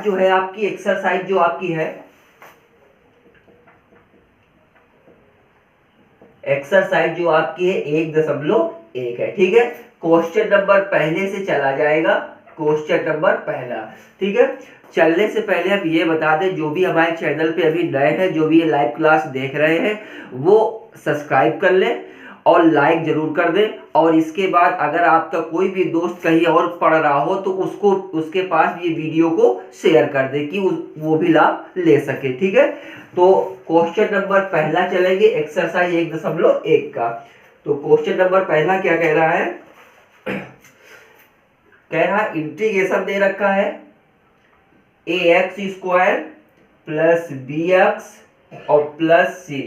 आज जो है आपकी एक्सरसाइज जो आपकी है, एक्सरसाइज जो आपकी है 1.1 है, ठीक है। क्वेश्चन नंबर पहले से चला जाएगा, क्वेश्चन नंबर पहला, ठीक है। चलने से पहले हम ये बता दें, जो भी हमारे चैनल पे अभी नए हैं, जो भी ये लाइव क्लास देख रहे हैं, वो सब्सक्राइब कर लें और लाइक जरूर कर दें। और इसके बाद अगर आपका कोई भी दोस्त कहीं और पढ़ रहा हो तो उसको, उसके पास ये वीडियो को शेयर कर दें कि वो भी लाभ ले सके, ठीक है। तो क्वेश्चन नंबर पहला चलेंगे, एक्सरसाइज 1.1 का। तो क्वेश्चन नंबर पहला क्या कह रहा है, कह रहा है इंटीग्रेशन दे रखा है ax² प्लस bx और प्लस c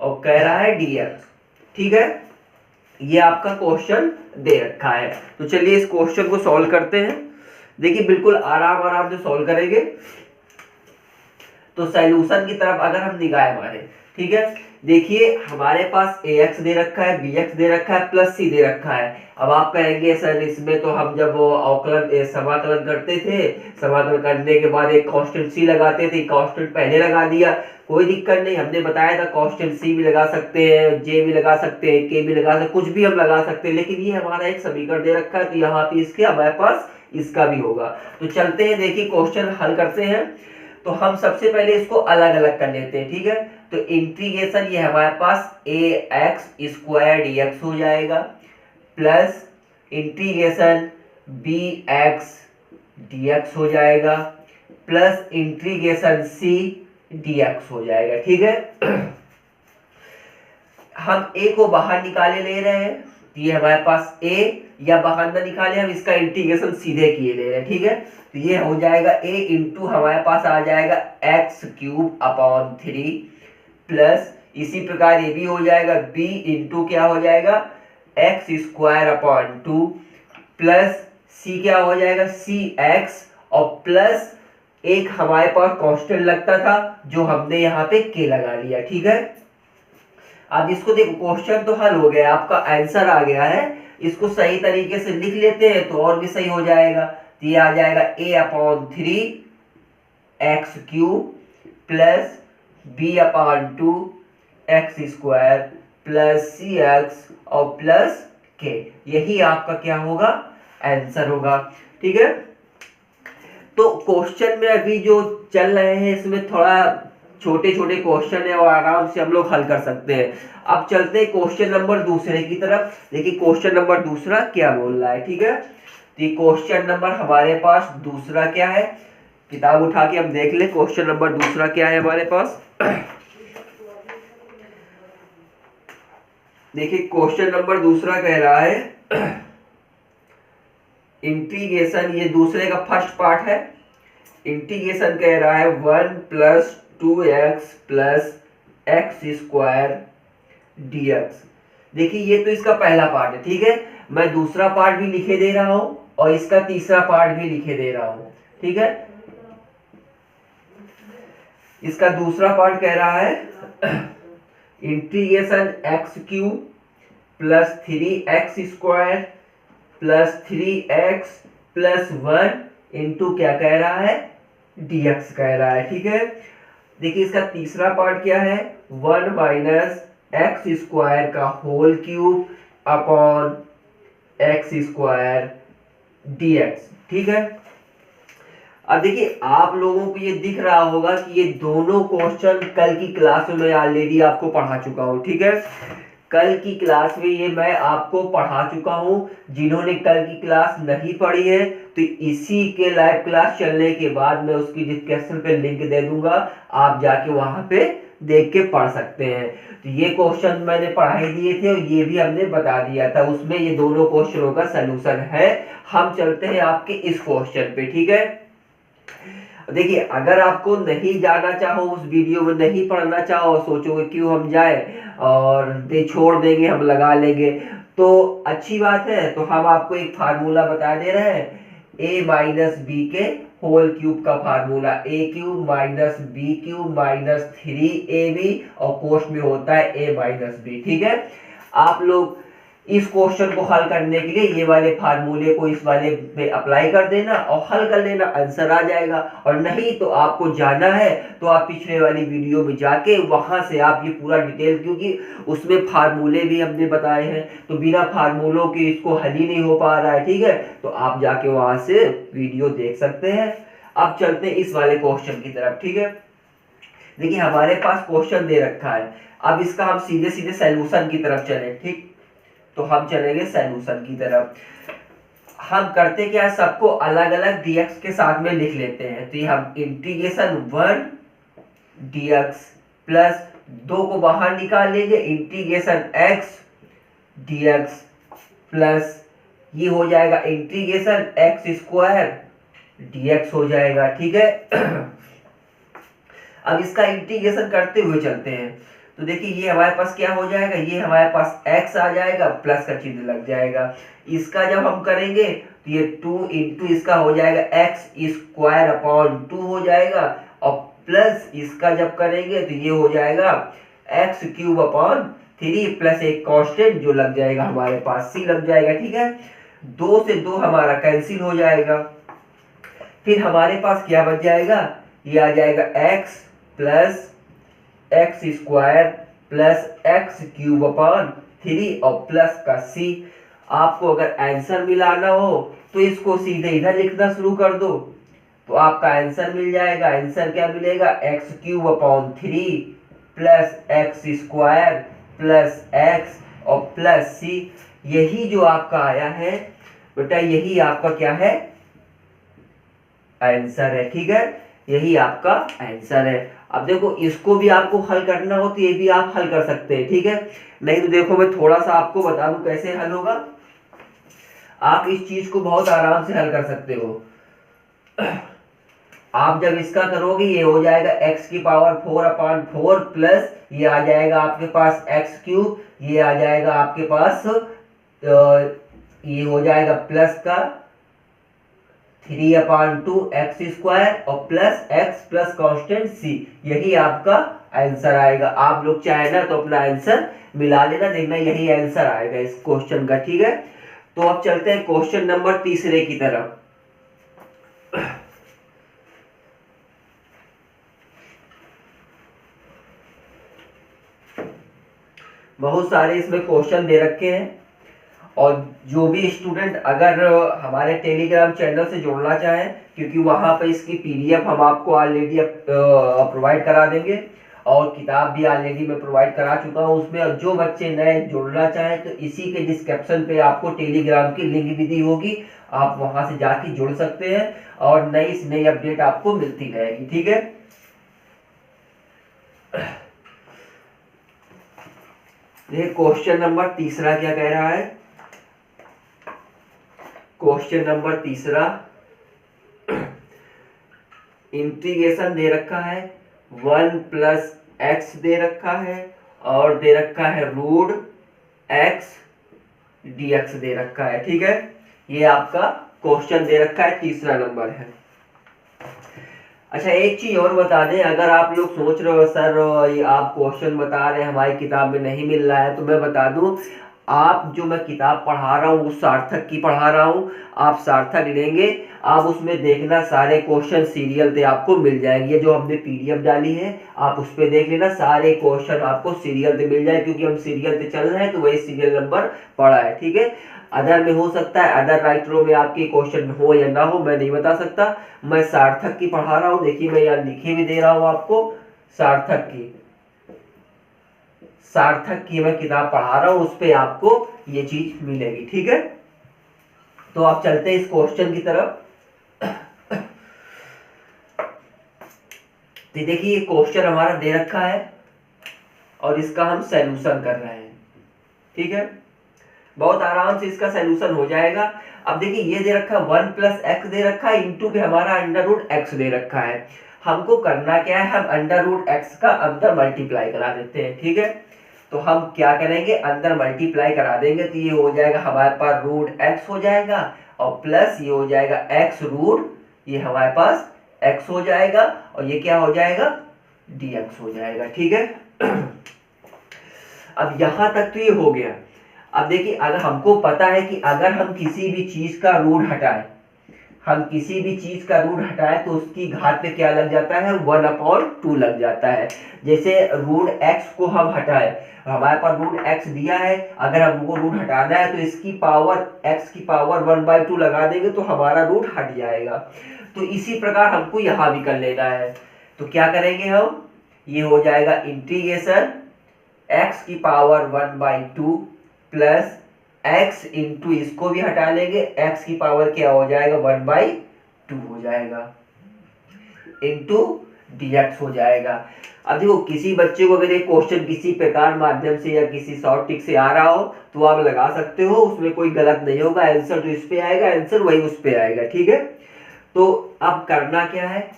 और कह रहा है dx, ठीक है। ये आपका क्वेश्चन दे रखा है। तो चलिए इस क्वेश्चन को सॉल्व करते हैं। देखिए बिल्कुल आराम आराम से सॉल्व करेंगे। तो सॉल्यूशन की तरफ अगर हम निगाह मारें, ठीक है, देखिए हमारे पास ax दे रखा है, bx दे रखा है, प्लस c दे रखा है। अब आप कहेंगे सर इसमें तो हम जब अवकलन समाकलन करते थे, समाकलन करने के बाद एक कांस्टेंट c लगाते थे, कांस्टेंट पहले लगा दिया, कोई दिक्कत नहीं। हमने बताया था कांस्टेंट c भी लगा सकते हैं, j भी लगा सकते हैं, k भी लगा सकते, कुछ भी हम लगा सकते हैं, लेकिन ये हमारा एक समीकरण दे रखा है तो यहाँ पे इसके हमारे पास इसका भी होगा। तो चलते हैं, देखिए क्वेश्चन हल करते हैं। तो हम सबसे पहले इसको अलग अलग कर लेते हैं, ठीक है। तो इंटीग्रेशन ये हमारे पास ax² dx हो जाएगा, प्लस इंटीग्रेशन bx dx हो जाएगा, प्लस इंटीग्रेशन c dx हो जाएगा, ठीक है। हम a को बाहर निकाले ले रहे हैं, ये हमारे पास a, या बाहर ना निकाले हम इसका इंटीग्रेशन सीधे किए ले रहे हैं, ठीक है। तो ये हो जाएगा a इंटू हमारे पास आ जाएगा x³ प्लस इसी प्रकार ये भी हो जाएगा b इंटू क्या हो जाएगा x² प्लस c क्या हो जाएगा cx और प्लस एक हमारे पास कांस्टेंट लगता था जो हमने यहाँ पे k लगा लिया, ठीक है। अब इसको देखो, क्वेश्चन तो हल हो गया, आपका आंसर आ गया है। इसको सही तरीके से लिख लेते हैं तो और भी सही हो जाएगा। तो ये आ जाएगा a/3 x³ plus b/2 x² plus cx और प्लस k, यही आपका क्या होगा, आंसर होगा, ठीक है। तो क्वेश्चन में अभी जो चल रहे हैं इसमें थोड़ा छोटे छोटे क्वेश्चन है और आराम से हम लोग हल कर सकते हैं। अब चलते हैं क्वेश्चन नंबर दूसरे की तरफ। देखिए क्वेश्चन नंबर दूसरा क्या बोल रहा है, ठीक है। तो क्वेश्चन नंबर हमारे पास दूसरा क्या है, किताब उठा के हम देख ले क्वेश्चन नंबर दूसरा क्या है हमारे पास। देखिए क्वेश्चन नंबर दूसरा कह रहा है इंटीग्रेशन, ये दूसरे का फर्स्ट पार्ट है। इंटीग्रेशन कह रहा है 1 + 2x + x² dx। देखिए ये तो इसका पहला पार्ट है, ठीक है। मैं दूसरा पार्ट भी लिखे दे रहा हूं और इसका तीसरा पार्ट भी लिखे दे रहा हूं, ठीक है। इसका दूसरा पार्ट कह रहा है integration x³ plus 3x² plus 3x plus 1 into क्या कह रहा है, dx कह रहा है, ठीक है। देखिए इसका तीसरा पार्ट क्या है, 1 - x² का whole cube upon x² dx, ठीक है। अब देखिए आप लोगों को ये दिख रहा होगा कि ये दोनों क्वेश्चन कल की क्लास में मैं ऑलरेडी आपको पढ़ा चुका हूँ, ठीक है। कल की क्लास में ये मैं आपको पढ़ा चुका हूँ। जिन्होंने कल की क्लास नहीं पढ़ी है तो इसी के लाइव क्लास चलने के बाद मैं उसकी डिस्क्रिप्शन पे लिंक दे दूंगा, आप जाके वहां पे देख के पढ़ सकते हैं। तो ये क्वेश्चन मैंने पढ़ाई दिए थे और ये भी हमने बता दिया था, उसमें ये दोनों क्वेश्चनों का सलूशन है। हम चलते हैं आपके इस क्वेश्चन पे, ठीक है। देखिए अगर आपको नहीं जाना चाहो उस वीडियो में, नहीं पढ़ना चाहो, सोचोगे क्यों हम जाए और छोड़ देंगे, हम लगा लेंगे, तो अच्छी बात है। तो हम आपको एक फार्मूला बता दे रहे हैं, a - b के होल क्यूब का फार्मूला, a³ - b³ -3ab और कोष्ठ में होता है a - b, ठीक है। आप लोग इस क्वेश्चन को हल करने के लिए ये वाले फार्मूले को इस वाले पे अप्लाई कर देना और हल कर लेना, आंसर आ जाएगा। और नहीं तो आपको जाना है तो आप पिछले वाली वीडियो में जाके वहां से आप ये पूरा डिटेल, क्योंकि उसमें फार्मूले भी हमने बताए हैं, तो बिना फार्मूलों के इसको हल ही नहीं हो पा रहा है, ठीक है। तो आप जाके वहां से वीडियो देख सकते हैं। अब चलते हैं इस वाले क्वेश्चन की तरफ, ठीक है। देखिए हमारे पास क्वेश्चन दे रखा है, अब इसका हम सीधे सीधे सॉल्यूशन की तरफ चले, ठीक। तो हम चलेंगे सॉल्यूशन की तरफ। हम करते क्या है, सबको अलग अलग dx के साथ में लिख लेते हैं। तो ये हम इंटीग्रेशन 1 dx प्लस 2 को बाहर निकाल लेंगे, इंटीग्रेशन x dx प्लस ये हो जाएगा इंटीग्रेशन x स्क्वायर dx हो जाएगा, ठीक है। अब इसका इंटीग्रेशन करते हुए चलते हैं। तो देखिए ये हमारे पास क्या हो जाएगा, ये हमारे पास x आ जाएगा, प्लस का चिन्ह लग जाएगा। इसका जब हम करेंगे तो ये 2 इंटू इसका हो जाएगा x स्क्वायर अपॉन 2 हो जाएगा, और प्लस इसका जब करेंगे तो ये हो जाएगा x क्यूब अपॉन 3 प्लस एक कांस्टेंट जो लग जाएगा हमारे पास c लग जाएगा, ठीक है। 2 से 2 हमारा कैंसिल हो जाएगा। फिर हमारे पास क्या बच जाएगा, ये आ जाएगा x plus x square plus x cube upon 3 और प्लस का c। आपको अगर आंसर मिलाना हो तो इसको सीधे इधर लिखना शुरू कर दो, तो आपका आंसर मिल जाएगा। आंसर क्या मिलेगा, x cube upon 3 plus x square plus x और प्लस c। यही जो आपका आया है बेटा, यही आपका क्या है, आंसर है, ठीक है। यही आपका आंसर है। अब देखो इसको भी आपको हल करना हो तो ये भी आप हल कर सकते हैं, ठीक है। नहीं तो देखो मैं थोड़ा सा आपको बता दूं कैसे हल होगा। आप इस चीज को बहुत आराम से हल कर सकते हो। आप जब इसका करोगे ये हो जाएगा x की पावर 4 अपॉन 4 प्लस ये आ जाएगा आपके पास x क्यूब, ये आ जाएगा आपके पास ये हो जाएगा प्लस का 3 अपॉन 2 एक्स स्क्वायर और plus x plus constant c। यही आपका आंसर आएगा। आप लोग चाहे ना तो अपना आंसर मिला लेना, देखना यही आंसर आएगा इस क्वेश्चन का, ठीक है। तो अब चलते हैं क्वेश्चन नंबर तीसरे की तरफ। बहुत सारे इसमें क्वेश्चन दे रखे हैं, और जो भी स्टूडेंट अगर हमारे टेलीग्राम चैनल से जुड़ना चाहें, क्योंकि वहां पर इसकी पीडीएफ हम आपको ऑलरेडी प्रोवाइड करा देंगे और किताब भी ऑलरेडी मैं प्रोवाइड करा चुका हूं उसमें। और जो बच्चे नए जुड़ना चाहें तो इसी के डिस्क्रिप्शन पे आपको टेलीग्राम की लिंक भी दी होगी, आप वहां से जाके जुड़ सकते हैं और नई से नई अपडेट आपको मिलती रहेगी, ठीक है। ये क्वेश्चन नंबर तीसरा क्या कह रहा है, क्वेश्चन नंबर तीसरा इंटीग्रेशन दे रखा है 1 प्लस एक्स दे रखा है और दे रखा है रूट एक्स dx दे रखा है, ठीक है। ये आपका क्वेश्चन दे रखा है, तीसरा नंबर है। अच्छा एक चीज और बता दें, अगर आप लोग सोच रहे हो सर ये आप क्वेश्चन बता रहे हैं हमारी किताब में नहीं मिल रहा है, तो मैं बता दूं आप जो मैं किताब पढ़ा रहा हूँ उस सार्थक की पढ़ा रहा हूँ, आप सार्थक लेंगे, आप उसमें देखना सारे क्वेश्चन सीरियल पे आपको मिल जाएंगे। ये जो हमने पीडीएफ डाली है आप उस पर देख लेना, सारे क्वेश्चन आपको सीरियल पे मिल जाए, क्योंकि हम सीरियल पे चल रहे हैं तो वही सीरियल नंबर पढ़ा है, ठीक है। अदर में हो सकता है, अदर राइटरों में आपके क्वेश्चन हो या ना हो मैं नहीं बता सकता। मैं सार्थक की पढ़ा रहा हूँ, देखिए मैं यहाँ लिखे भी दे रहा हूँ आपको, सार्थक की मैं किताब पढ़ा रहा हूँ, उस पे आपको ये चीज मिलेगी, ठीक है। तो आप चलते हैं इस क्वेश्चन की तरफ। तो देखिए ये क्वेश्चन हमारा दे रखा है और इसका हम सॉल्यूशन कर रहे हैं, ठीक है। बहुत आराम से इसका सॉल्यूशन हो जाएगा। अब देखिए ये दे रखा है 1 प्लस एक्स दे रखा है, इंटू पे हमारा अंडर रूट एक्स दे रखा है। हमको करना क्या है, हम अंडर रूट एक्स का अंदर मल्टीप्लाई करा देते हैं, ठीक है। तो हम क्या करेंगे, अंदर मल्टीप्लाई करा देंगे, तो ये हो जाएगा हमारे पास रूट एक्स हो जाएगा और प्लस ये हो जाएगा एक्स रूट, ये हमारे पास एक्स हो जाएगा और ये क्या हो जाएगा, dx हो जाएगा, ठीक है। अब यहां तक तो ये हो गया। अब देखिए अगर हमको पता है कि अगर हम किसी भी चीज का रूट हटाएं, तो उसकी घात पे क्या लग जाता है, 1/2 लग जाता है। जैसे रूट x को हम हटाए, हमारे पास रूट x दिया है, अगर हमको रूट हटाना है तो इसकी पावर x की पावर 1/2 लगा देंगे तो हमारा रूट हट जाएगा। तो इसी प्रकार हमको यहाँ भी कर लेना है। तो क्या करेंगे हम, ये हो जाएगा इंटीग्रेशन x की पावर 1/2 प्लस x इंटू, इसको भी हटा लेंगे, x की पावर क्या हो जाएगा 1/2 हो जाएगा, इंटू dx हो जाएगा। अब देखो किसी बच्चे को अगर ये क्वेश्चन किसी प्रकार माध्यम से या किसी शॉर्ट ट्रिक से आ रहा हो तो आप लगा सकते हो, उसमें कोई गलत नहीं होगा, आंसर तो इस पे आएगा, आंसर वही उस पे आएगा। ठीक है, तो अब करना क्या है,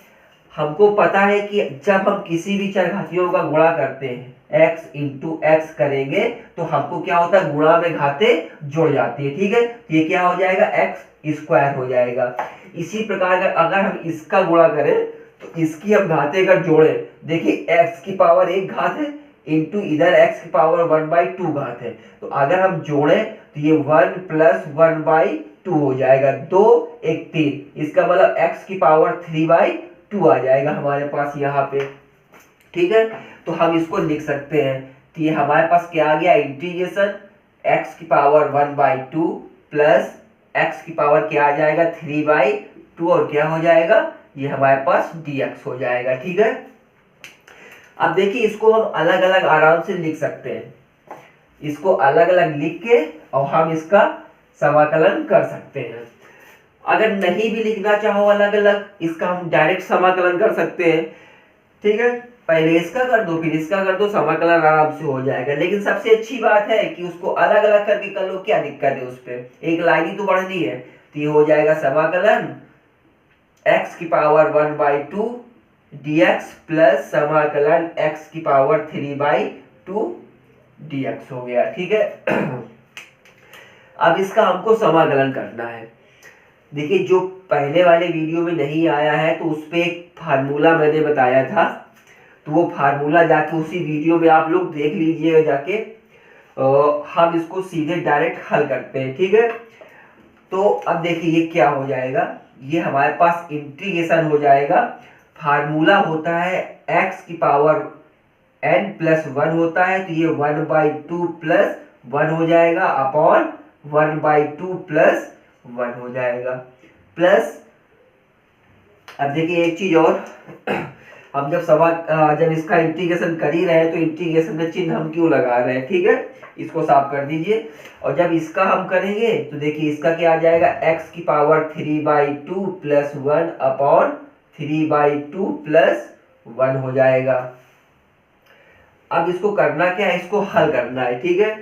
हमको पता है कि जब हम किसी भी चरघातियों का गुणा करते हैं, x इंटू एक्स करेंगे तो हमको क्या होता है, गुणा में घातें जुड़ जाती है। ठीक है, तो ये क्या हो जाएगा, x स्क्वायर हो जाएगा। इसी प्रकार अगर हम इसका गुणा करें तो इसकी हम घातें अगर जोड़े, देखिए x की पावर 1 घात है इंटू इधर x की पावर 1/2 घात है, तो अगर हम जोड़े तो ये 1 प्लस 1/2 हो जाएगा, 2 1 3, इसका मतलब x की पावर 3/2 आ जाएगा हमारे पास यहाँ पे। ठीक है, तो हम इसको लिख सकते हैं, तो ये हमारे पास क्या आ गया, इंटीग्रेशन x की पावर 1/2 प्लस x की पावर क्या आ जाएगा 3/2, और क्या हो जाएगा, ये हमारे पास dx हो जाएगा। ठीक है, अब देखिए इसको हम अलग अलग आराम से लिख सकते हैं, इसको अलग अलग लिख के और हम इसका समाकलन कर सकते हैं। अगर नहीं भी लिखना चाहो अलग अलग, इसका हम डायरेक्ट समाकलन कर सकते हैं। ठीक है, पहले इसका कर दो फिर इसका कर दो, समाकलन आराम से हो जाएगा। लेकिन सबसे अच्छी बात है कि उसको अलग अलग करके कर लो, क्या दिक्कत है उस पर, एक लाइन ही तो बढ़नी है। तो ये हो जाएगा समाकलन x की पावर 1/2 dx प्लस समाकलन x की पावर 3/2 dx हो गया। ठीक है, अब इसका हमको समाकलन करना है। देखिए जो पहले वाले वीडियो में नहीं आया है तो उस पे एक फार्मूला मैंने बताया था, तो वो फार्मूला जाके उसी वीडियो में आप लोग देख लीजिएगा जाके। हम इसको सीधे डायरेक्ट हल करते हैं। ठीक है, तो अब देखिए ये क्या हो जाएगा, ये हमारे पास इंटीग्रेशन हो जाएगा, फार्मूला होता है x की पावर n प्लस 1 होता है, तो ये 1/2 प्लस 1 हो जाएगा अपॉन 1/2 प्लस 1 हो जाएगा, प्लस अब देखिए एक चीज और, हम जब इसका इंटीग्रेशन कर ही रहे हैं तो इंटीग्रेशन का चिन्ह हम क्यों लगा रहे हैं। ठीक है, इसको साफ कर दीजिए। और जब इसका हम करेंगे तो देखिए इसका क्या आ जाएगा, x की पावर 3/2 प्लस 1 अपॉन 3/2 प्लस 1 हो जाएगा। अब इसको करना क्या है, इसको हल करना है। ठीक है,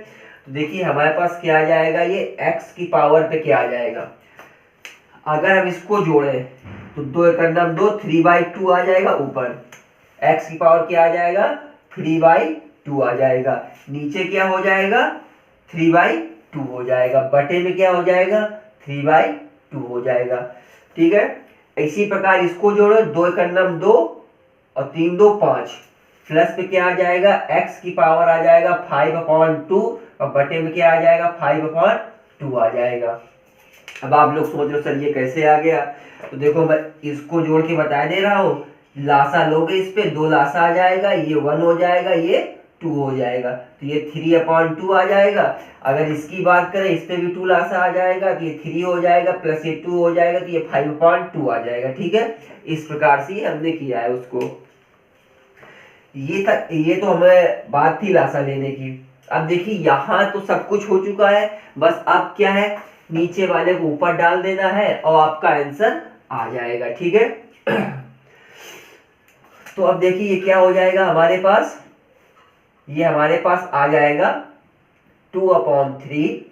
तो देखिए हमारे पास क्या आ जाएगा, ये x की पावर पे क्या आ जाएगा, अगर हम इसको जोड़े तो 2 × 2 3/2 आ जाएगा, ऊपर x की पावर क्या आ जाएगा 3/2 आ जाएगा, नीचे क्या हो जाएगा 3/2 हो जाएगा, बटे में क्या हो जाएगा 3/2 हो जाएगा। ठीक है, इसी प्रकार इसको जोड़ो, 2 × 2 और 3 2 5, प्लस पे क्या आ जाएगा x की पावर आ जाएगा 5/2 और बटे में क्या आ जाएगा 5/2 आ जाएगा। अब आप लोग सोच रहे हो सर ये कैसे आ गया, तो देखो मैं इसको जोड़ के बता दे रहा हूँ, लासा लोगे इस पे 2 लासा आ जाएगा, ये 1 हो जाएगा, ये 2 हो जाएगा, तो ये 3/2 आ जाएगा। अगर इसकी बात करें इस पे भी 2 लासा आ जाएगा तो ये 3 हो जाएगा, प्लस ये 2 हो जाएगा तो ये 5/2 आ जाएगा। ठीक है, इस प्रकार से हमने किया है उसको। ये तो हमें बात थी लासा लेने की। अब देखिए यहाँ तो सब कुछ हो चुका है, बस अब क्या है, नीचे वाले को ऊपर डाल देना है और आपका आंसर आ जाएगा। ठीक है, तो अब देखिए ये क्या हो जाएगा हमारे पास, ये हमारे पास आ जाएगा 2/3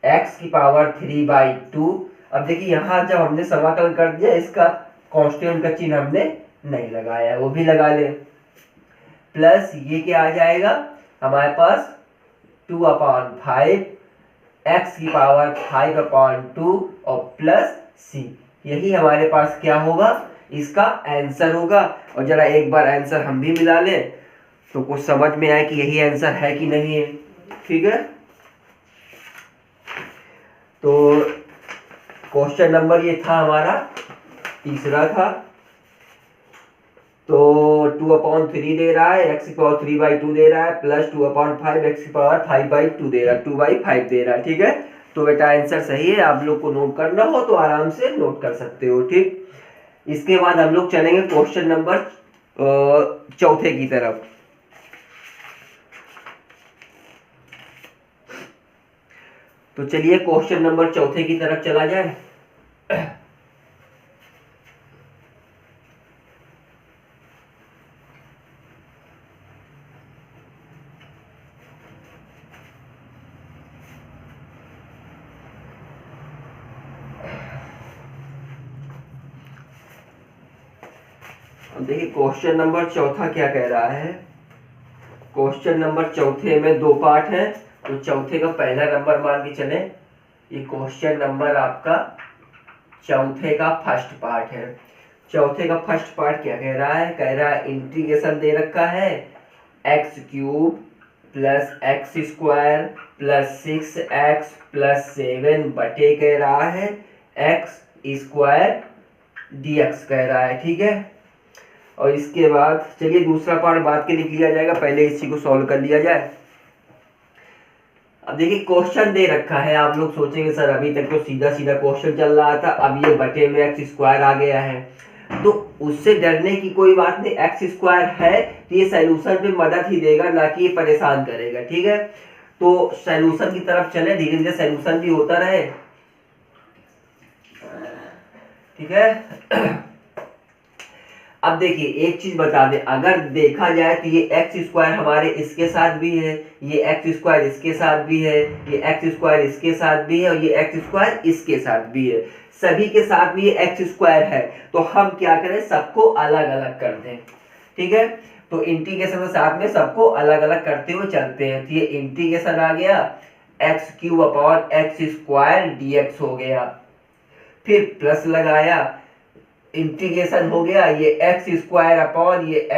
x की पावर 3/2। अब देखिए यहाँ जब हमने समाकलन कर दिया, इसका कांस्टेंट का चिन्ह हमने नहीं लगाया, वो भी लगा ले, प्लस ये क्या आ जाएगा हमारे पास 2/5 x की पावर 5/2 और प्लस c, यही हमारे पास क्या होगा, इसका आंसर होगा। और जरा एक बार आंसर हम भी मिला लें, तो कुछ समझ में आए कि यही आंसर है कि नहीं है। ठीक है, तो क्वेश्चन नंबर ये था हमारा, तीसरा था। तो 2/3 दे रहा है, x की पावर 3/2 दे रहा है, प्लस 2/5 x की पावर 5/2 दे रहा है, 2/5 दे रहा है। ठीक है, तो बेटा आंसर सही है। आप लोग को नोट करना हो तो आराम से नोट कर सकते हो। ठीक, इसके बाद हम लोग चलेंगे क्वेश्चन नंबर चौथे की तरफ। तो चलिए क्वेश्चन नंबर चौथे की तरफ चला जाए। अब देखिए क्वेश्चन नंबर चौथा क्या कह रहा है। क्वेश्चन नंबर चौथे में दो पार्ट है, तो चौथे का पहला नंबर मान के चले। ये क्वेश्चन नंबर आपका चौथे का फर्स्ट पार्ट है। चौथे का फर्स्ट पार्ट क्या कह रहा है, कह रहा है इंटीग्रेशन दे रखा है x³ plus x² plus 6x plus 7 बटे कह रहा है x² dx कह रहा है। ठीक है, और इसके बाद चलिए दूसरा पार्ट बाद के लिख लिया जाएगा, पहले इसी को सॉल्व कर लिया जाए। अब देखिए क्वेश्चन दे रखा है, आप लोग सोचेंगे सर अभी तक तो सीधा सीधा क्वेश्चन चल रहा था, अब ये बटे में x² आ गया है। तो उससे डरने की कोई बात नहीं, x² है तो ये सॉल्यूशन पे मदद ही देगा, ना कि ये परेशान करेगा। ठीक है, तो सॉल्यूशन की तरफ चले, धीरे धीरे सॉल्यूशन भी होता रहे। ठीक है, अब देखिए एक चीज बता दें, अगर देखा जाए तो ये x² हमारे इसके साथ भी है, ये x² इसके साथ भी है, ये x² इसके साथ भी है, और ये x² इसके साथ भी है, सभी के साथ भी ये x² है। तो हम क्या करें, सबको अलग अलग कर दें। ठीक है, तो इंटीग्रेशन के साथ में सबको अलग अलग करते हुए चलते हैं। तो ये इंटीग्रेशन आ गया x³ dx हो गया, फिर प्लस लगाया, इंटीग्रेशन हो गया, ये ये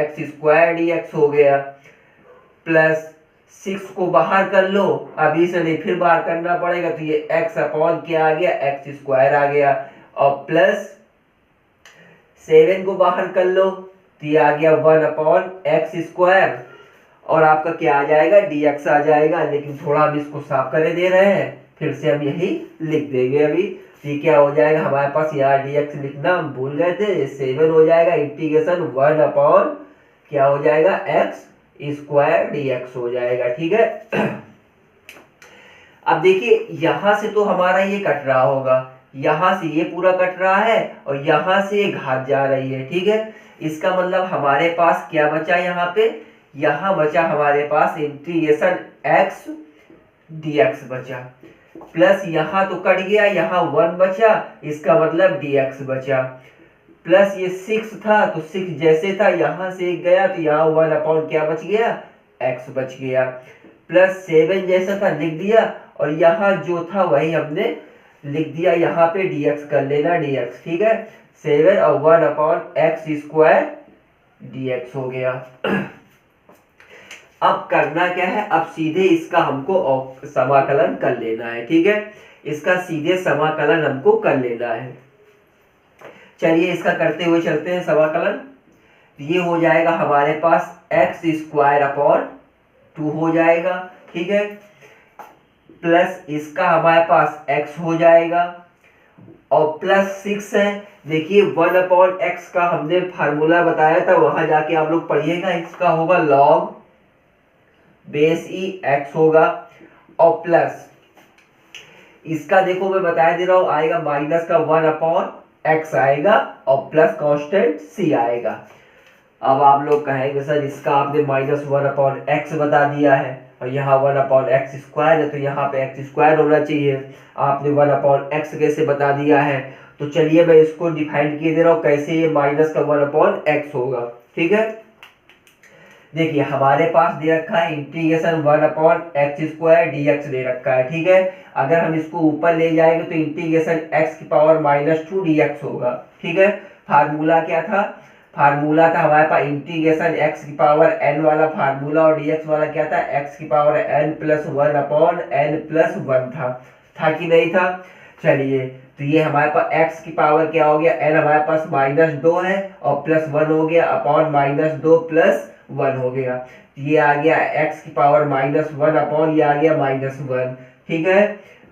x² dx हो गया, प्लस 6 को बाहर कर लो, अभी से नहीं फिर बाहर करना पड़ेगा, तो ये क्या आ गया, x² आ गया, और प्लस 7 को बाहर कर लो तो ये आ गया 1/x², और आपका क्या आ जाएगा, dx आ जाएगा। लेकिन थोड़ा हम इसको साफ करे दे रहे हैं, फिर से हम यही लिख देंगे। अभी ये क्या हो जाएगा हमारे पास, यहाँ dx लिखना हम भूल गए थे, 7 हो जाएगा, इंटीग्रेशन 1/ क्या हो जाएगा, x² dx हो जाएगा। ठीक है, अब देखिए यहां से तो हमारा ये कट रहा होगा, यहां से ये पूरा कट रहा है, और यहां से ये घात जा रही है। ठीक है, इसका मतलब हमारे पास क्या बचा, यहाँ पे यहाँ बचा हमारे पास इंटीग्रेशन x dx बचा, प्लस यहाँ तो कट गया, यहाँ 1 बचा, इसका मतलब dx बचा, प्लस ये 6 था तो 6 जैसे था यहाँ से एक गया, तो यहाँ 1/ क्या बच गया, x बच गया, प्लस 7 जैसा था लिख दिया, और यहाँ जो था वही हमने लिख दिया, यहाँ पे dx कर लेना, dx। ठीक है, 7 और 1/x² dx हो गया। अब करना क्या है, अब सीधे इसका हमको समाकलन कर लेना है। ठीक है, इसका सीधे समाकलन हमको कर लेना है। चलिए इसका करते हुए चलते हैं समाकलन। ये हो जाएगा हमारे पास x² हो जाएगा। ठीक है, प्लस इसका हमारे पास x हो जाएगा, और प्लस 6 है। देखिए 1/x का हमने फार्मूला बताया था, वहां जाके आप लोग पढ़िएगा, इसका होगा लॉग बेस ई x होगा, और प्लस इसका देखो मैं बताया दे रहा हूं, आएगा माइनस का 1/x आएगा, और प्लस कांस्टेंट c आएगा। अब आप लोग कहेंगे सर इसका आपने -1/x बता दिया है, और यहाँ 1/x² है, तो यहाँ पे x² होना चाहिए, आपने 1/x कैसे बता दिया है। तो चलिए मैं इसको डिफाइन किए दे रहा हूँ, कैसे ये माइनस का 1/x होगा। ठीक है, देखिए हमारे पास दे रखा है इंटीग्रेशन 1/x² dx दे रखा है। ठीक है, अगर हम इसको ऊपर ले जाएंगे तो इंटीग्रेशन x की पावर -2 dx होगा। ठीक है, फार्मूला क्या था, फार्मूला था हमारे पास इंटीग्रेशन एक्स की पावर एन वाला फार्मूला, और डीएक्स वाला क्या था, एक्स की power N plus one upon N plus one था कि नहीं था। चलिए तो ये हमारे पास एक्स की पावर क्या हो गया, एन हमारे पास -2 है और प्लस वन हो गया अपॉन -2 प्लस वन हो गया। ये आ गया एक्स की पावर -1 अपॉन ये आ गया -1। ठीक है,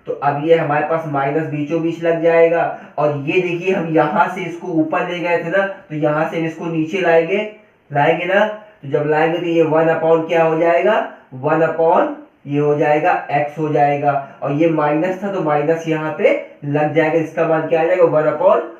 तो अब ये हमारे पास माइनस बीचों बीच लग जाएगा, और ये देखिए हम यहाँ से इसको ऊपर ले गए थे ना, तो यहाँ से इसको नीचे लाएंगे ना, तो जब लाएंगे तो ये 1 अपॉन क्या हो जाएगा, 1 अपॉन ये हो जाएगा x हो जाएगा, और ये माइनस था तो माइनस यहाँ पे लग जाएगा, इसका मान क्या आ जाएगा, 1 अपॉन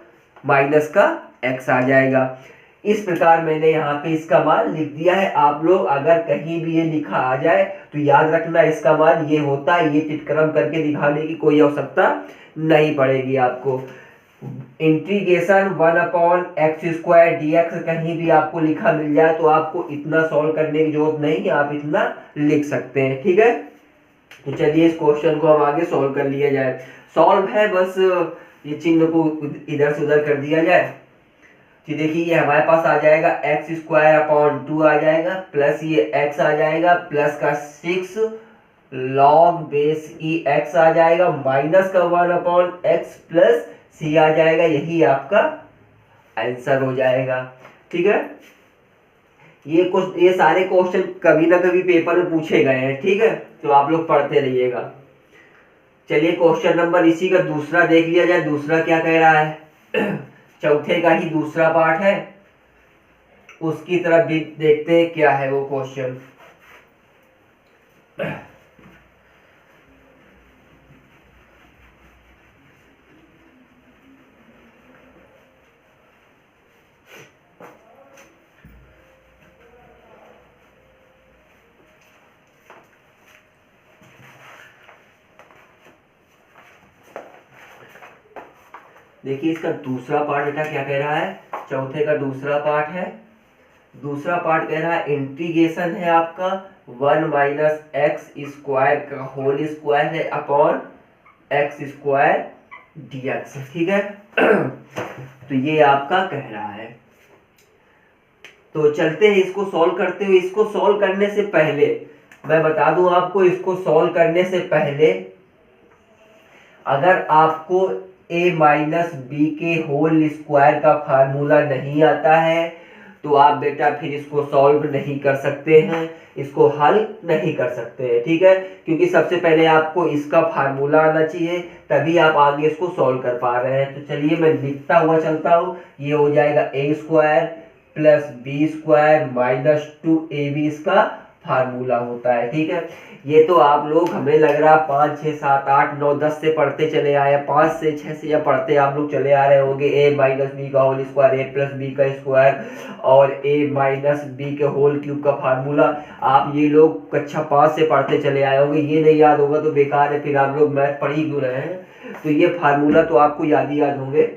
माइनस का x आ जाएगा। इस प्रकार मैंने यहाँ पे इसका मान लिख दिया है। आप लोग अगर कहीं भी ये लिखा आ जाए तो याद रखना इसका मान ये होता है, ये चिटक्रम करके दिखाने की कोई आवश्यकता नहीं पड़ेगी आपको। Integration 1 upon x square dx कहीं भी आपको लिखा मिल जाए तो आपको इतना सॉल्व करने की जरूरत नहीं है, आप इतना लिख सकते हैं। ठीक है, तो चलिए इस क्वेश्चन को हम आगे सॉल्व कर लिया जाए। सॉल्व है, बस ये चिन्ह को इधर से उधर कर दिया जाए। तो देखिए ये हमारे पास आ जाएगा एक्स स्क्वायर अपॉन 2 आ जाएगा, प्लस ये x आ जाएगा, प्लस का 6 लॉग बेस ई x आ जाएगा, माइनस का 1 अपॉन x प्लस c आ जाएगा। यही आपका आंसर हो जाएगा। ठीक है, ये सारे क्वेश्चन कभी ना कभी पेपर में पूछे गए हैं। ठीक है, तो आप लोग पढ़ते रहिएगा। चलिए क्वेश्चन नंबर इसी का दूसरा देख लिया जाए। दूसरा क्या कह रहा है, चौथे का ही दूसरा पार्ट है, उसकी तरफ भी देखते हैं क्या है वो क्वेश्चन। देखिए इसका दूसरा पार्ट बेटा क्या कह रहा है, चौथे का दूसरा पार्ट है। दूसरा पार्ट कह रहा है इंटीग्रेशन है आपका 1 माइनस एक्स स्क्वायर का होल स्क्वायर है अपॉन एक्स स्क्वायर dx। ठीक है, तो ये आपका कह रहा है। तो चलते हैं इसको सॉल्व करते हुए। इसको सॉल्व करने से पहले मैं बता दूं आपको, इसको सॉल्व करने से पहले अगर आपको a माइनस बी के होल स्क्वायर का फार्मूला नहीं आता है तो आप बेटा फिर इसको सॉल्व नहीं कर सकते हैं, इसको हल नहीं कर सकते हैं। ठीक है, क्योंकि सबसे पहले आपको इसका फार्मूला आना चाहिए, तभी आप आगे इसको सॉल्व कर पा रहे हैं। तो चलिए मैं लिखता हुआ चलता हूँ। ये हो जाएगा a square plus B square minus 2ab इसका फार्मूला होता है। ठीक है, ये तो आप लोग हमें लग रहा 5 6 7 8 9 10 से पढ़ते चले आए, 5 से 6 से या पढ़ते आप लोग चले आ रहे होंगे। a माइनस बी का whole square, a plus B का स्क्वायर और a माइनस बी के होल क्यूब का फार्मूला आप ये लोग कक्षा 5 से पढ़ते चले आए होंगे। ये नहीं याद होगा तो बेकार है, फिर आप लोग मैथ पढ़ ही क्यों रहे हैं। तो ये फार्मूला तो आपको याद होंगे।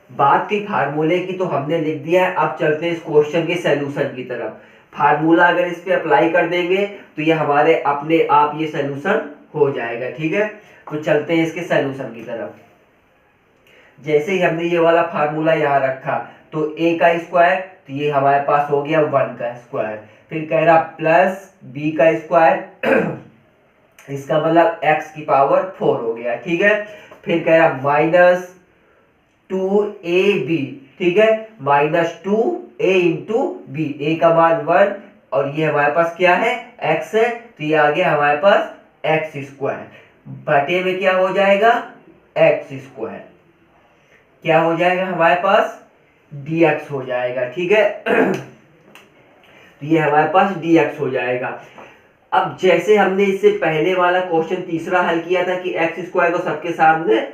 बात की फार्मूले की तो हमने लिख दिया है, अब चलते हैं इस क्वेश्चन के सॉल्यूशन की तरफ। फार्मूला अगर इस पे अप्लाई कर देंगे तो ये हमारे अपने आप ये सॉल्यूशन हो जाएगा। ठीक है, तो चलते हैं इसके सॉल्यूशन की तरफ। जैसे ही हमने ये वाला फार्मूला यहाँ रखा तो a का स्क्वायर, तो ये हमारे पास हो गया 1 का स्क्वायर, फिर कह रहा प्लस b का स्क्वायर, इसका मतलब x की पावर 4 हो गया। ठीक है, फिर कह रहा माइनस 2ab। ठीक है, minus 2a into B, a का मान 1 और ये हमारे पास क्या है, x है, तो ये आ गया हमारे पास x स्क्वायर, बटे में क्या हो जाएगा, x स्क्वायर, क्या हो जाएगा हमारे पास dx हो जाएगा। ठीक है, तो ये हमारे पास dx हो जाएगा। अब जैसे हमने इससे पहले वाला क्वेश्चन तीसरा हल किया था कि x स्क्वायर को सबके सामने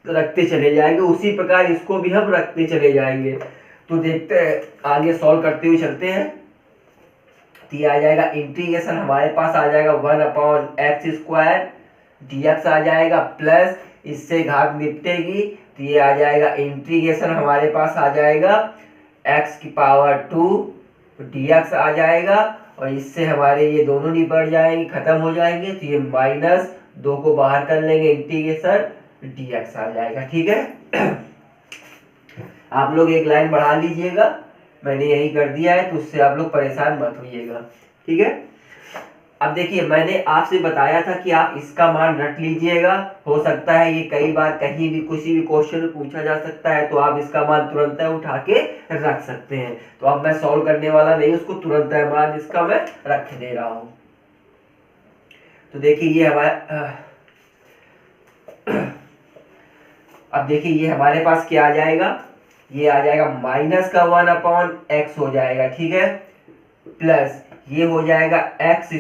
रखते चले जाएंगे, उसी प्रकार इसको भी हम रखते चले जाएंगे। तो देखते हैं, आगे सॉल्व करते हुए चलते हैं। तो ये आ जाएगा इंटीग्रेशन हमारे पास आ जाएगा 1 अपॉन एक्स स्क्वायर dx आ जाएगा, प्लस इससे घात निपटेगी तो ये आ जाएगा इंटीग्रेशन हमारे पास आ जाएगा x की पावर 2 dx आ जाएगा, और इससे हमारे ये दोनों निपट जाएंगे, खत्म हो जाएंगे। तो ये माइनस 2 को बाहर कर लेंगे, इंटीग्रेशन dx आ जाएगा। ठीक है, आप लोग एक लाइन बढ़ा लीजिएगा, मैंने यही कर दिया है, तो उससे आप लोग परेशान मत होइएगा, ठीक है। अब देखिए मैंने आपसे बताया था कि आप इसका मान रख लीजिएगा, हो सकता है ये कई बार कहीं भी किसी भी क्वेश्चन में पूछा जा सकता है, तो आप इसका मान तुरंत उठा के रख सकते हैं। तो अब मैं सॉल्व करने वाला नहीं, उसको तुरंत मान इसका मैं रख दे रहा हूं। तो देखिए ये हमारा अब देखिए ये हमारे पास क्या आ जाएगा, ये आ जाएगा माइनस का 1/x हो जाएगा, ठीक है, प्लस ये हो जाएगा x²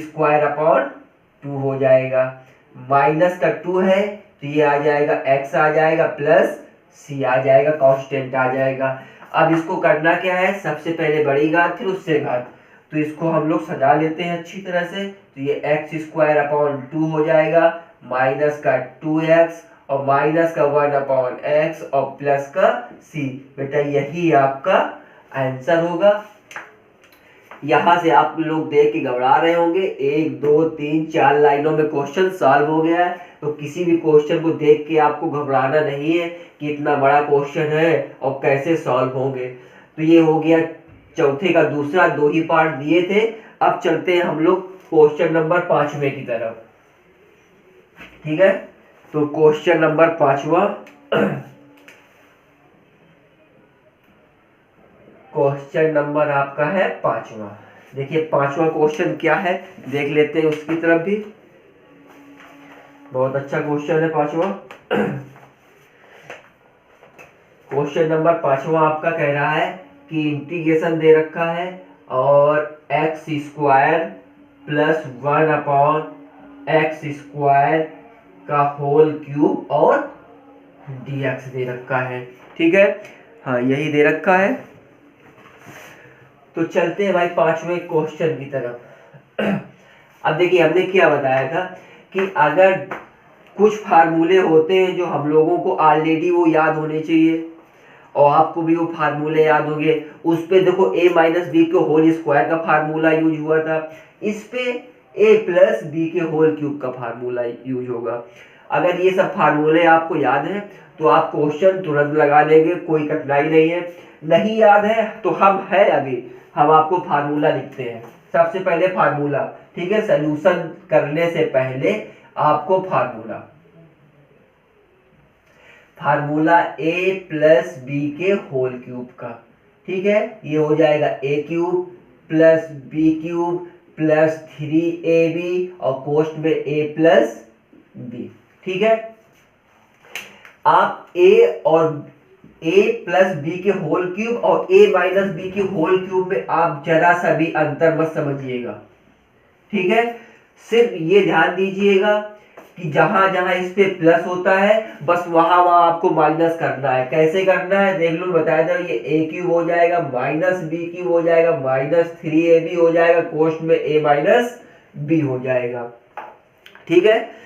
2 हो जाएगा, माइनस का 2 है तो ये आ जाएगा x आ जाएगा प्लस c आ जाएगा, कांस्टेंट आ जाएगा। अब इसको करना क्या है, सबसे पहले बड़ी घात फिर उससे घात, तो इसको हम लोग सजा लेते हैं अच्छी तरह से। तो ये x² 2 हो जाएगा, माइनस का 2x और माइनस का 1/x और प्लस का c। बेटा यही आपका आंसर होगा। यहाँ से आप लोग देख के घबरा रहे होंगे, 1 2 3 4 लाइनों में क्वेश्चन सॉल्व हो गया है। तो किसी भी क्वेश्चन को देख के आपको घबराना नहीं है कि इतना बड़ा क्वेश्चन है और कैसे सॉल्व होंगे। तो ये हो गया चौथे का दूसरा, 2 ही पार्ट दिए थे। अब चलते हैं हम लोग क्वेश्चन नंबर 5वें की तरफ, ठीक है। तो क्वेश्चन नंबर 5वां क्वेश्चन नंबर आपका है 5वां। देखिए 5वां क्वेश्चन क्या है, देख लेते हैं उसकी तरफ भी। बहुत अच्छा क्वेश्चन है 5वां। क्वेश्चन नंबर 5वां आपका कह रहा है कि इंटीग्रेशन दे रखा है और x² प्लस 1/x² का होल क्यूब और dx दे रखा है, ठीक है। हाँ यही दे रखा है। तो चलते हैं भाई 5वें क्वेश्चन की तरफ। अब देखिए हमने क्या बताया था कि अगर कुछ फार्मूले होते हैं जो हम लोगों को ऑलरेडी वो याद होने चाहिए और आपको भी वो फार्मूले याद होंगे। उस पे देखो a माइनस बी के होल स्क्वायर का फार्मूला यूज हुआ था, इस पे a प्लस बी के होल क्यूब का फार्मूला यूज होगा। अगर ये सब फार्मूले आपको याद है तो आप क्वेश्चन तुरंत लगा लेंगे, कोई कठिनाई नहीं है। नहीं याद है तो हम आपको फार्मूला लिखते हैं। सबसे पहले फार्मूला, ठीक है, सॉल्यूशन करने से पहले आपको फार्मूला a प्लस बी के होल क्यूब का, ठीक है। ये हो जाएगा a cube plus B cube plus 3ab और कोष्ट में a प्लस बी, ठीक है। आप a प्लस बी के होल क्यूब और a माइनस बी के होल क्यूब में आप जरा सा भी अंतर मत समझिएगा, ठीक है। सिर्फ ये ध्यान दीजिएगा कि जहां जहां इस पे प्लस होता है बस वहां आपको माइनस करना है। कैसे करना है देख लो, बताया था। ये a क्यूब हो जाएगा माइनस बी क्यूब हो जाएगा माइनस 3ab हो जाएगा, कोष्ट में a माइनस बी हो जाएगा, ठीक है।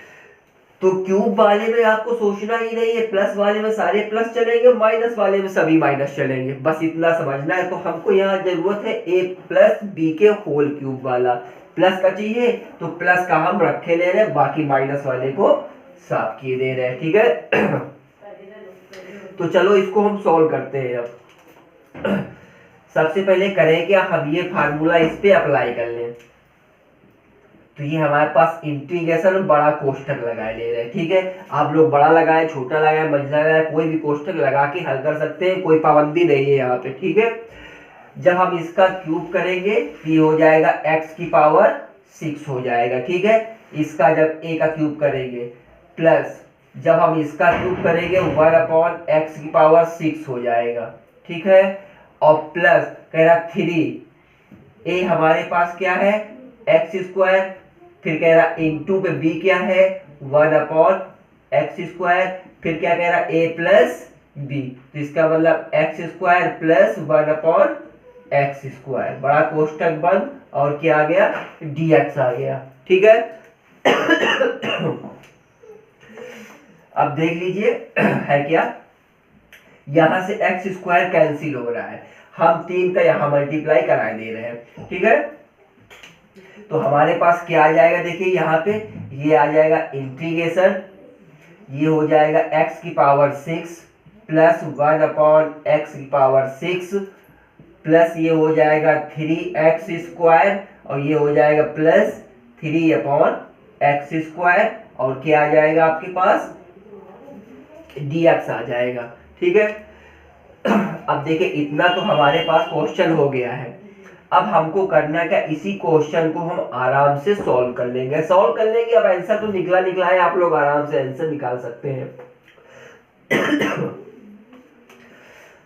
तो क्यूब वाले में आपको सोचना ही नहीं है, प्लस वाले में सारे प्लस चलेंगे, माइनस वाले में सभी माइनस चलेंगे, बस इतना समझना है। तो हमको यहाँ जरूरत है a प्लस बी के होल क्यूब वाला, प्लस का चाहिए तो प्लस का हम रखे ले रहे हैं, बाकी माइनस वाले को साफ किए दे रहे हैं, ठीक है। तो चलो इसको हम सॉल्व करते हैं। अब सबसे पहले करें क्या, हम ये फार्मूला इस पे अप्लाई कर लें। तो ये हमारे पास इंटीग्रेशन बड़ा कोष्ठक लगाए ले रहे हैं, ठीक है। आप लोग बड़ा लगाए, छोटा लगाए, मझला लगाए, कोई भी कोष्ठक लगा के हल कर सकते हैं, कोई पाबंदी नहीं है यहाँ पे, ठीक है। जब हम इसका क्यूब करेंगे तो ये हो जाएगा x की पावर 6 हो जाएगा, ठीक है। इसका जब a का क्यूब करेंगे प्लस जब हम इसका क्यूब करेंगे 1/x की पावर 6 हो जाएगा, ठीक है। और प्लस कह रहा 3a हमारे पास क्या है x², फिर कह रहा इंटू पे b क्या है 1/x², फिर क्या कह रहा a प्लस b, तो इसका मतलब x² प्लस 1/x², बड़ा कोष्ठक बंद और क्या आ गया dx आ गया, ठीक है। अब देख लीजिए है क्या, यहां से x² कैंसिल हो रहा है, हम 3 का यहां मल्टीप्लाई करा दे रहे हैं, ठीक है। तो हमारे पास क्या आ जाएगा, देखिए यहाँ पे ये आ जाएगा इंटीग्रेशन, ये हो जाएगा x की पावर 6 प्लस 1/x⁶ प्लस ये हो जाएगा 3x² और ये हो जाएगा प्लस 3/x², और क्या आ जाएगा आपके पास, dx आ जाएगा। ठीक है, अब देखिए इतना तो हमारे पास क्वेश्चन हो गया है। अब हमको करना क्या, इसी क्वेश्चन को हम आराम से सॉल्व कर लेंगे। अब आंसर तो निकला है, आप लोग आराम से आंसर निकाल सकते हैं।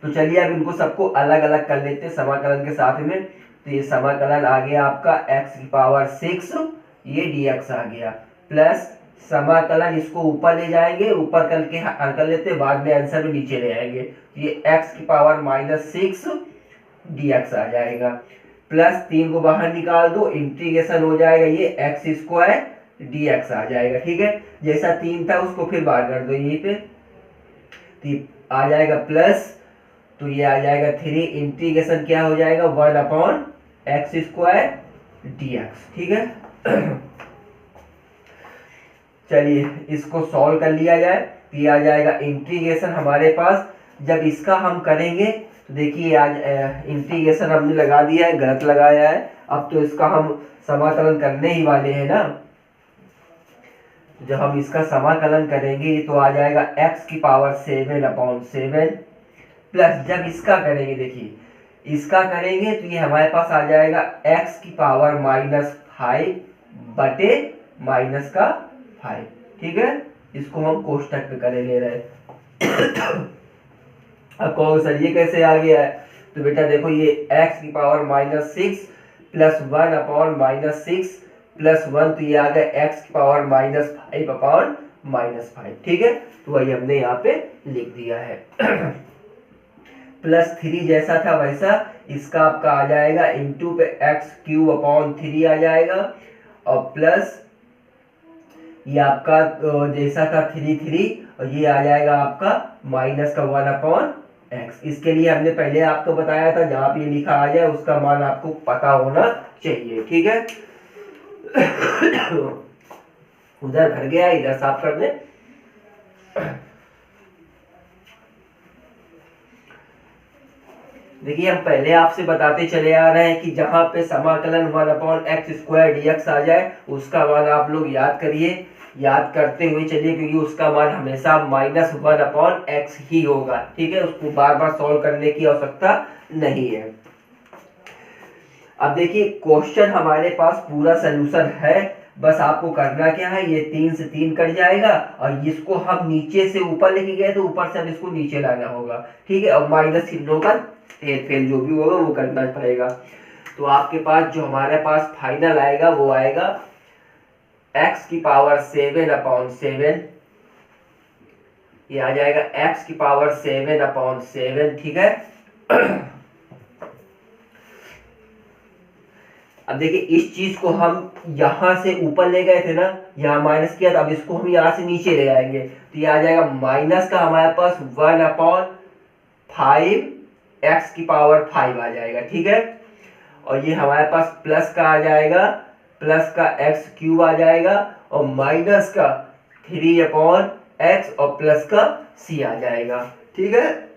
तो चलिए अब इनको सबको अलग अलग कर लेते हैं समाकलन के साथ में। तो ये समाकलन आ गया आपका x⁶, ये dx आ गया, प्लस समाकलन इसको ऊपर ले जाएंगे, ऊपर करके हल कर लेते हैं, बाद में आंसर में नीचे ले आएंगे। ये x⁻⁻6 dx आ जाएगा, प्लस 3 को बाहर निकाल दो, इंटीग्रेशन हो जाएगा ये x² dx आ जाएगा। ठीक है, जैसा 3 था उसको फिर बाहर कर दो यहीं पे, तो आ जाएगा प्लस, तो ये आ जाएगा 3, इंटीग्रेशन क्या हो जाएगा 1/x² dx। ठीक है, चलिए इसको सॉल्व कर लिया जाए। तो ये आ जाएगा इंटीग्रेशन हमारे पास, जब इसका हम करेंगे तो देखिए आज इंटीग्रेशन हमने लगा दिया है, गलत लगाया है। अब तो इसका हम समाकलन करने ही वाले हैं ना, जब हम इसका समाकलन करेंगे तो आ जाएगा x⁻7/7 प्लस, जब इसका करेंगे देखिए इसका करेंगे तो ये हमारे पास आ जाएगा x⁻⁻5/-5। ठीक है, इसको हम कोष्टक पे करे ले रहे हैं। अब कहो सर ये कैसे आ गया है, तो बेटा देखो ये x⁻⁻6 प्लस 1/-6 प्लस 1, तो ये आ गया x⁻⁵/-5। ठीक है, तो वही हमने यहाँ पे लिख दिया है। प्लस 3 जैसा था वैसा इसका आपका आ जाएगा इंटू पे x³ आ जाएगा, और प्लस ये आपका जैसा था 3 और ये आ जाएगा आपका माइनस का 1/x। इसके लिए हमने पहले आपको बताया था, जहाँ पे लिखा आ जाए उसका मान आपको पता होना चाहिए। ठीक है, उधर भर गया, इधर साफ कर दे। देखिए हम पहले आपसे बताते चले आ रहे हैं कि जहां पे समाकलन 1/x² dx आ जाए उसका मान आप लोग याद करिए, याद करते हुए चलिए, क्योंकि उसका मान हमेशा -1/x ही होगा। ठीक है, उसको बार बार सॉल्व करने की आवश्यकता नहीं है। अब देखिए क्वेश्चन हमारे पास पूरा सोल्यूशन है, बस आपको करना क्या है, ये 3 से 3 कट जाएगा और इसको हम नीचे से ऊपर लेके गए तो ऊपर से हम इसको नीचे लाना होगा। ठीक है, और माइनस चिन्हों का हेरफेर जो भी होगा वो करना पड़ेगा। तो आपके पास जो हमारे पास फाइनल आएगा वो आएगा x⁻7/7, ये आ जाएगा x⁻7/7। ठीक है, अब देखिए इस चीज को हम यहां से ऊपर ले गए थे ना, यहाँ माइनस किया था, अब इसको हम यहाँ से नीचे ले आएंगे तो ये आ जाएगा माइनस का हमारे पास 1/5x⁵ आ जाएगा। ठीक है, और ये हमारे पास प्लस का आ जाएगा, प्लस का x³ आ जाएगा, और माइनस का 3/x और प्लस का c आ जाएगा। ठीक है,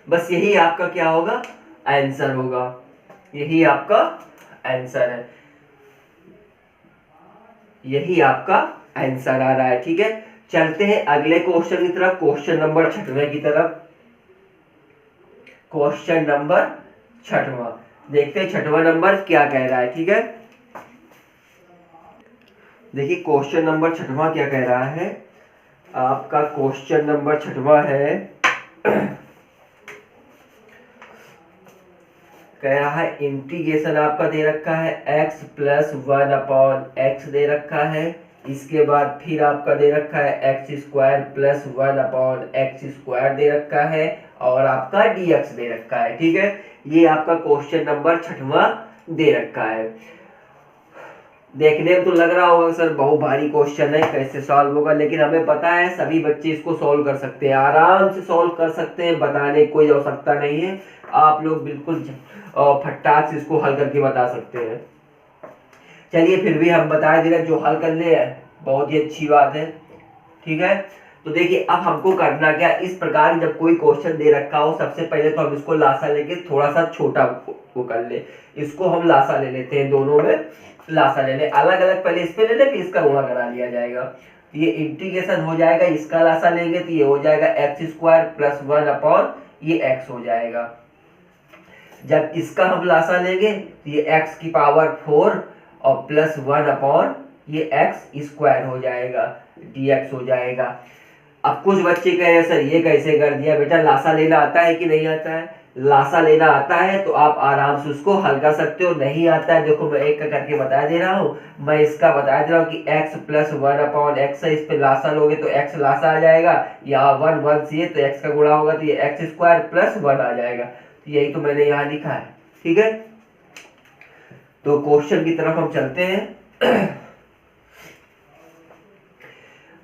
बस यही आपका क्या होगा, आंसर होगा, यही आपका आंसर है, यही आपका आंसर आ रहा है। ठीक है, चलते हैं अगले क्वेश्चन की तरफ, क्वेश्चन नंबर 6 की तरफ। क्वेश्चन नंबर 6 देखते हैं 6वां नंबर क्या कह रहा है। ठीक है, देखिए क्वेश्चन नंबर 6वां क्या कह रहा है, आपका क्वेश्चन नंबर 6वां है, कह रहा है इंटीग्रेशन आपका दे रखा है x + 1/x दे रखा है, इसके बाद फिर आपका दे रखा है x² + 1/x² दे रखा है, और आपका dx दे रखा है। ठीक है, ये आपका क्वेश्चन नंबर 6वां दे रखा है। देखने में तो लग रहा होगा सर बहुत भारी क्वेश्चन है, कैसे सॉल्व होगा, लेकिन हमें पता है सभी बच्चे इसको सॉल्व कर सकते हैं, आराम से सॉल्व कर सकते हैं, बताने की कोई आवश्यकता नहीं है। आप लोग बिल्कुल फटाक से इसको हल करके बता सकते हैं। चलिए फिर भी हम बता दे रहे हैं, जो हल कर ले बहुत ही अच्छी बात है। ठीक है, तो देखिए अब हमको करना क्या, इस प्रकार जब कोई क्वेश्चन दे रखा हो सबसे पहले तो हम इसको लासा लेके थोड़ा सा छोटा वो कर ले, इसको हम लासा ले लेते हैं, दोनों में लासा ले ले, अलग अलग पहले इस पे ले ले फिर इसका गुणा करा लिया जाएगा। तो ये इंटीग्रेशन हो जाएगा, इसका लासा लेंगे तो ये हो जाएगा एक्स स्क्वायर प्लस 1 अपॉन ये एक्स हो जाएगा। जब इसका हम लासा लेंगे तो ये एक्स की पावर 4 और प्लस 1 अपॉन ये एक्स स्क्वायर हो जाएगा, dx हो जाएगा। अब कुछ बच्चे कह रहे हैं सर ये कैसे कर दिया, बेटा लासा लेना आता है कि नहीं आता है? लासा लेना आता है तो आप आराम से उसको हल कर सकते हो, नहीं आता है देखो मैं एक का करके बता दे रहा हूँ, मैं इसका बता दे रहा हूँ कि x प्लस 1 अपॉन एक्स है, इस पे लासा लोगे तो x लासा आ जाएगा, यहाँ 1 1 से तो x का गुणा होगा तो ये एक्स स्क्वायर प्लस 1 आ जाएगा। तो यही तो मैंने यहाँ लिखा है, ठीक है। तो क्वेश्चन की तरफ हम चलते हैं।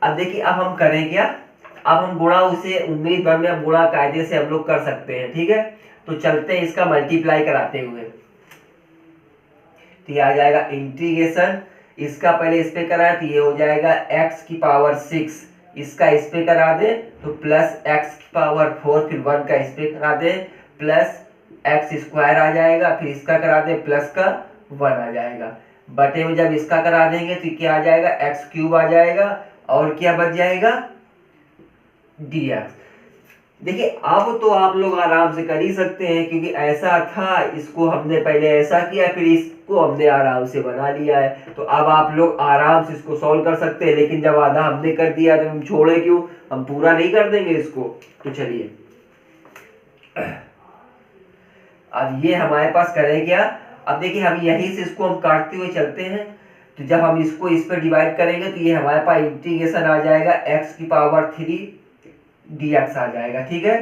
अब देखिए अब हम करें क्या, अब हम गुणा उसे उम्मीद भर में अब गुणा कायदे से हम लोग कर सकते हैं, ठीक है। तो चलते हैं इसका मल्टीप्लाई कराते हुए, तो ये आ जाएगा इंटीग्रेशन, इसका पहले इस पे करा तो ये हो जाएगा x की पावर 6, इसका इस पे करा दे तो प्लस x की पावर 4, फिर 1 का इस पे करा दे प्लस एक्स स्क्वायर आ जाएगा, फिर इसका करा दे प्लस का 1 आ जाएगा, बटे में जब इसका करा देंगे तो क्या आ जाएगा एक्स क्यूब आ जाएगा, और क्या बच जाएगा dx। देखिए अब तो आप लोग आराम से कर ही सकते हैं क्योंकि ऐसा था, इसको हमने पहले ऐसा किया फिर इसको हमने आराम से बना लिया है, तो अब आप लोग आराम से इसको सॉल्व कर सकते हैं। लेकिन जब आधा हमने कर दिया तो हम छोड़े क्यों, हम पूरा नहीं कर देंगे इसको। तो चलिए अब ये हमारे पास करें क्या, अब देखिए हम यहीं से इसको हम काटते हुए चलते हैं, तो जब हम इसको इस पर डिवाइड करेंगे तो ये हमारे पास इंटीग्रेशन आ जाएगा x की पावर 3 dx आ जाएगा, ठीक है।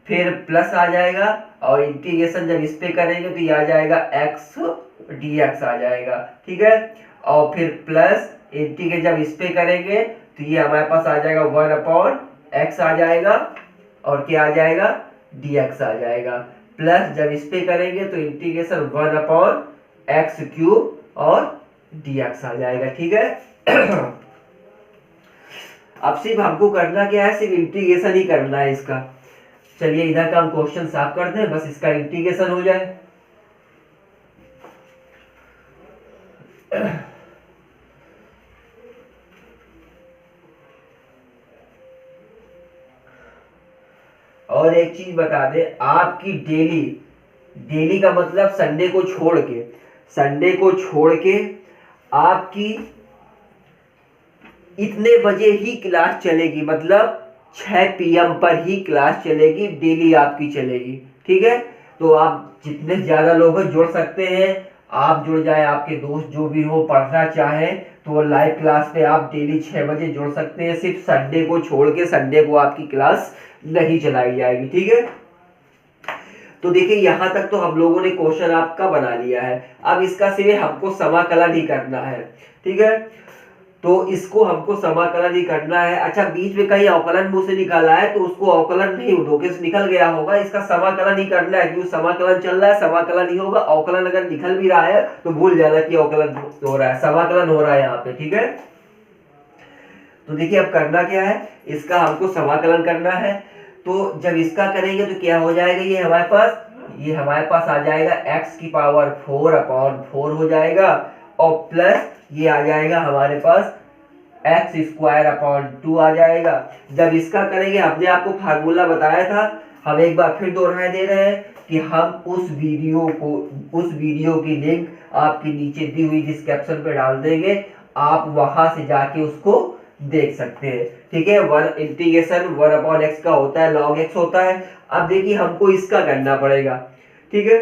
फिर प्लस आ जाएगा और इंटीग्रेशन जब इस पे करेंगे तो ये आ जाएगा x dx आ जाएगा, ठीक है। और फिर प्लस इंटीग्रेशन जब इस पे करेंगे तो ये हमारे पास आ जाएगा 1 अपॉन x आ जाएगा, और क्या आ जाएगा dx आ जाएगा, प्लस जब इस पे करेंगे तो इंटीग्रेशन 1 अपॉन एक्स क्यूब और dx आ जाएगा, ठीक है। अब सिर्फ हमको करना क्या है, सिर्फ इंटीग्रेशन ही करना है इसका। चलिए इधर का हम क्वेश्चन साफ कर दें, बस इसका इंटीग्रेशन हो जाए। और एक चीज बता दे, आपकी डेली, डेली का मतलब संडे को छोड़ के, संडे को छोड़ के आपकी इतने बजे ही क्लास चलेगी, मतलब 6 PM पर ही क्लास चलेगी, डेली आपकी चलेगी, ठीक है। तो आप जितने ज्यादा लोग जुड़ सकते हैं आप जुड़ जाए, आपके दोस्त जो भी हो पढ़ना चाहे तो वो लाइव क्लास पे आप डेली 6 बजे जुड़ सकते हैं, सिर्फ संडे को छोड़ के, संडे को आपकी क्लास नहीं चलाई जाएगी, ठीक है। तो देखिए यहां तक तो हम लोगों ने क्वेश्चन आपका बना लिया है, अब इसका सिर्फ हमको समाकलन ही करना है, ठीक है। तो इसको हमको समाकलन ही करना है। अच्छा बीच में कहीं अवकलन मुंह से निकाला है तो उसको अवकलन नहीं, धोखे से निकल गया होगा, इसका समाकलन ही करना है, क्योंकि समाकलन चल रहा है, समाकलन ही होगा। अवकलन अगर निकल भी रहा है तो भूल जाना कि अवकलन हो रहा है, समाकलन हो रहा है यहाँ पे, ठीक है। तो देखिए अब करना क्या है, इसका हमको समाकलन करना है। तो जब इसका करेंगे तो क्या हो जाएगा, ये हमारे पास आ जाएगा x की पावर 4 अपॉन 4 हो जाएगा, और प्लस ये आ जाएगा हमारे पास एक्स स्क्वायर अपॉन 2 आ जाएगा। जब इसका करेंगे, हमने आपको फार्मूला बताया था, हम एक बार फिर दोहराए दे रहे हैं कि हम उस वीडियो की लिंक आपके नीचे दी हुई डिस्क्रिप्शन पे डाल देंगे, आप वहां से जाके उसको देख सकते हैं, ठीक है। 1 इंटीग्रेशन 1 अपॉन एक्स का होता है, log x होता है। अब देखिए हमको इसका करना पड़ेगा, ठीक है।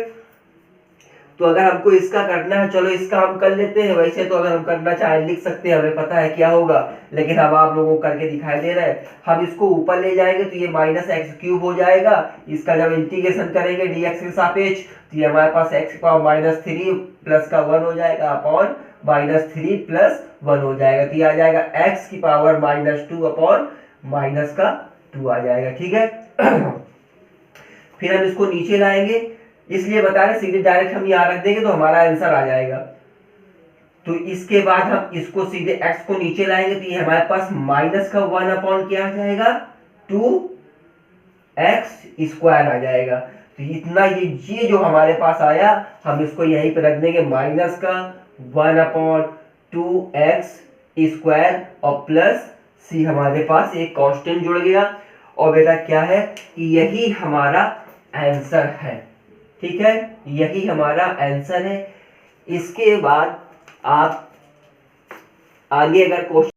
तो अगर हमको इसका करना है, चलो इसका हम कर लेते हैं, वैसे तो अगर हम करना चाहे लिख सकते हैं, हमें पता है क्या होगा, लेकिन हम आप लोगों को करके दिखाई दे रहे हैं। हम इसको ऊपर ले जाएंगे तो ये माइनस एक्स क्यूब हो जाएगा, इसका जब इंटीग्रेशन करेंगे dx के सापेक्ष तो ये हमारे पास x की पावर -3 प्लस का 1 हो जाएगा अपॉन -3 प्लस 1 हो जाएगा, तो ये आ जाएगा x की पावर -2 अपॉन माइनस का 2 आ जाएगा, ठीक है। फिर हम इसको नीचे लाएंगे, इसलिए बता रहे सीधे डायरेक्ट हम यहाँ रख देंगे तो हमारा आंसर आ जाएगा। तो इसके बाद हम इसको सीधे x को नीचे लाएंगे तो ये हमारे पास माइनस का 1 अपॉन क्या आ जाएगा 2x² आ जाएगा। तो इतना ये जो हमारे पास आया हम इसको यहीं पे रख देंगे माइनस का 1 अपॉन 2x² और प्लस c हमारे पास एक कांस्टेंट जुड़ गया। और बेटा क्या है कि यही हमारा आंसर है, ठीक है, यही हमारा आंसर है। इसके बाद आप आगे अगर क्वेश्चन